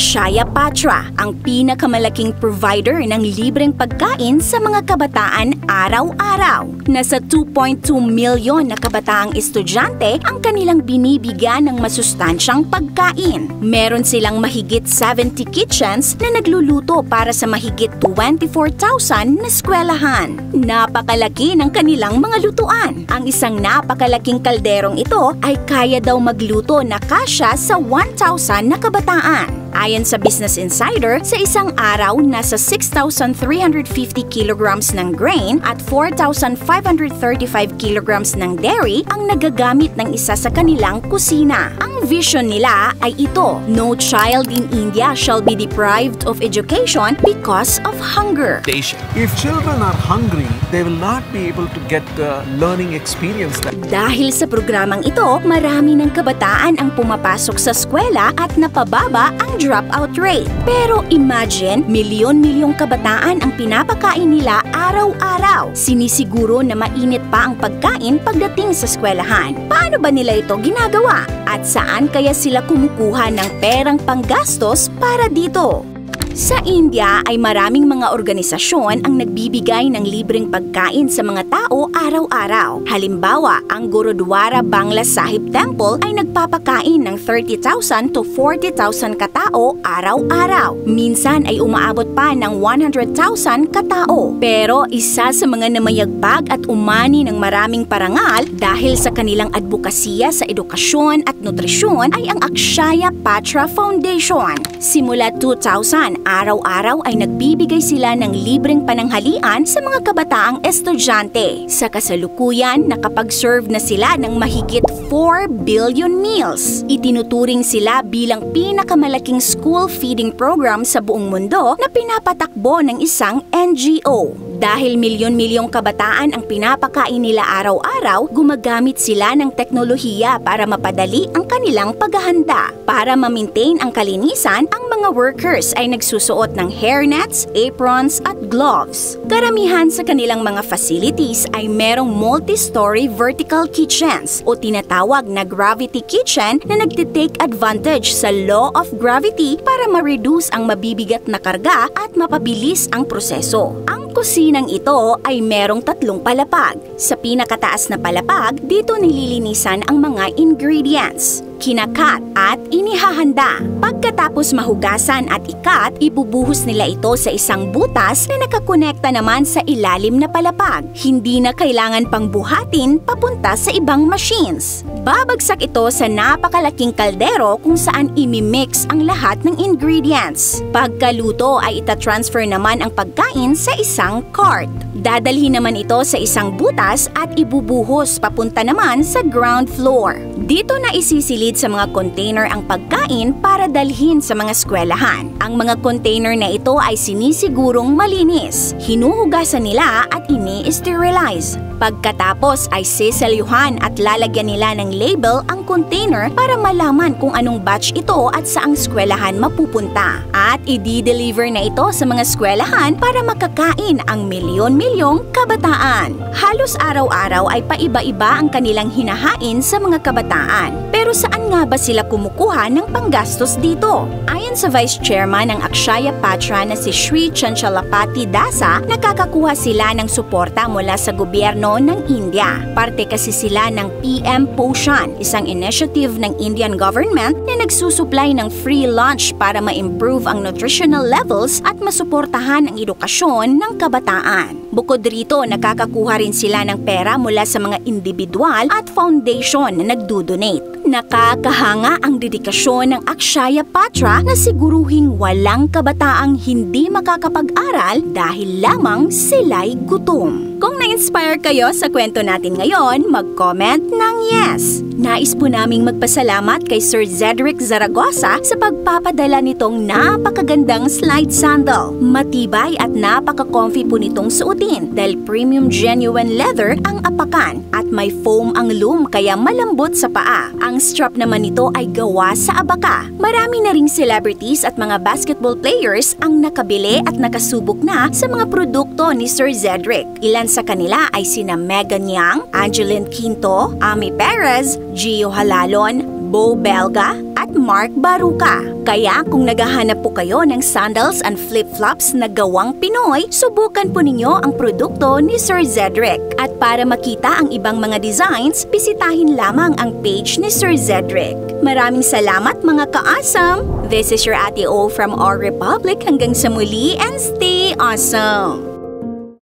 Akshaya Patra, ang pinakamalaking provider ng libreng pagkain sa mga kabataan araw-araw. Nasa 2.2 milyon na kabataang estudyante ang kanilang binibigyan ng masustansyang pagkain. Meron silang mahigit 70 kitchens na nagluluto para sa mahigit 24,000 na eskwelahan. Napakalaki ng kanilang mga lutuan. Ang isang napakalaking kalderong ito ay kaya daw magluto na kasya sa 1,000 na kabataan. Ayon sa Business Insider, sa isang araw, nasa 6,350 kilograms ng grain at 4,535 kilograms ng dairy ang nagagamit ng isa sa kanilang kusina. Ang vision nila ay ito: no child in India shall be deprived of education because of hunger. If children are hungry, they will not be able to get the learning experience. Dahil sa programang ito, marami ng kabataan ang pumapasok sa eskwela at napababa ang dropout rate. Pero imagine, milyon-milyong kabataan ang pinapakain nila araw-araw. Sinisiguro na mainit pa ang pagkain pagdating sa eskwelahan. Paano ba nila ito ginagawa? At saan kaya sila kumukuha ng perang panggastos para dito? Sa India ay maraming mga organisasyon ang nagbibigay ng libreng pagkain sa mga tao araw-araw. Halimbawa, ang Gurudwara Bangla Sahib Temple ay nagpapakain ng 30,000 to 40,000 katao araw-araw. Minsan ay umaabot pa ng 100,000 katao. Pero isa sa mga namayagpag at umani ng maraming parangal dahil sa kanilang advokasya sa edukasyon at nutrisyon ay ang Akshaya Patra Foundation. Simula 2000, araw-araw ay nagbibigay sila ng libreng pananghalian sa mga kabataang estudyante. Sa kasalukuyan, nakapag-serve na sila ng mahigit 4 billion meals. Itinuturing sila bilang pinakamalaking school feeding program sa buong mundo na pinapatakbo ng isang NGO. Dahil milyon-milyong kabataan ang pinapakain nila araw-araw, gumagamit sila ng teknolohiya para mapadali ang kanilang paghahanda. Para ma-maintain ang kalinisan, ang mga workers ay nagsusuot ng hairnets, aprons at gloves. Karamihan sa kanilang mga facilities ay merong multi-story vertical kitchens o tinatawag na gravity kitchen na nagtitake advantage sa law of gravity para ma-reduce ang mabibigat na karga at mapabilis ang proseso. Ang kusinang ito ay merong 3 palapag. Sa pinakataas na palapag, dito nililinisan ang mga ingredients, kinakat at inihahanda. Pagkatapos mahugasan at ikat, ibubuhos nila ito sa isang butas na nakakonekta naman sa ilalim na palapag. Hindi na kailangan pang buhatin papunta sa ibang machines. Babagsak ito sa napakalaking kaldero kung saan imimix ang lahat ng ingredients. Pagkaluto ay itatransfer naman ang pagkain sa isang cart. Dadalhin naman ito sa isang butas at ibubuhos papunta naman sa ground floor. Dito na isisilid sa mga container ang pagkain para dalhin sa mga eskwelahan. Ang mga container na ito ay sinisigurong malinis. Hinuhugasan nila at ini-sterilize. Pagkatapos ay siselyuhan at lalagyan nila ng label ang container para malaman kung anong batch ito at saang eskwelahan mapupunta. At i-deliver na ito sa mga eskwelahan para makakain ang milyon-milyong kabataan. Halos araw-araw ay paiba-iba ang kanilang hinahain sa mga kabataan. Pero saan nga ba sila kumukuha ng panggastos dito? Ayon sa Vice Chairman ng Akshaya Patra na si Sri Chanchalapati Dasa, nakakakuha sila ng suporta mula sa gobyerno ng India. Parte kasi sila ng PM Poshan, isang initiative ng Indian government na nagsusupply ng free lunch para ma-improve ang nutritional levels at masuportahan ang edukasyon ng kabataan. Bukod rito, nakakakuha rin sila ng pera mula sa mga individual at foundation na nagdodonate. Nakakahanga ang dedikasyon ng Akshaya Patra na siguruhing walang kabataang hindi makakapag-aral dahil lamang sila'y gutom. Kung na-inspire kayo sa kwento natin ngayon, mag-comment ng yes. Nais po naming magpasalamat kay Sir Zedric Zaragoza sa pagpapadala nitong napakagandang slide sandal. Matibay at napaka-comfy po nitong suotin dahil premium genuine leather ang apakan at may foam ang loom kaya malambot sa paa. Ang strap naman nito ay gawa sa abaka. Marami na ring celebrities at mga basketball players ang nakabili at nakasubok na sa mga produkto ni Sir Zedric. Ilan sa kanila ay sina Megan Yang, Angeline Quinto, Ami Perez, Gio Halalon, Bo Belga at Mark Baruca. Kaya kung naghahanap po kayo ng sandals and flip-flops na gawang Pinoy, subukan po ninyo ang produkto ni Sir Zedric. At para makita ang ibang mga designs, bisitahin lamang ang page ni Sir Zedric. Maraming salamat mga ka-awesome! This is your Ate O from Our Republic. Hanggang sa muli and stay awesome!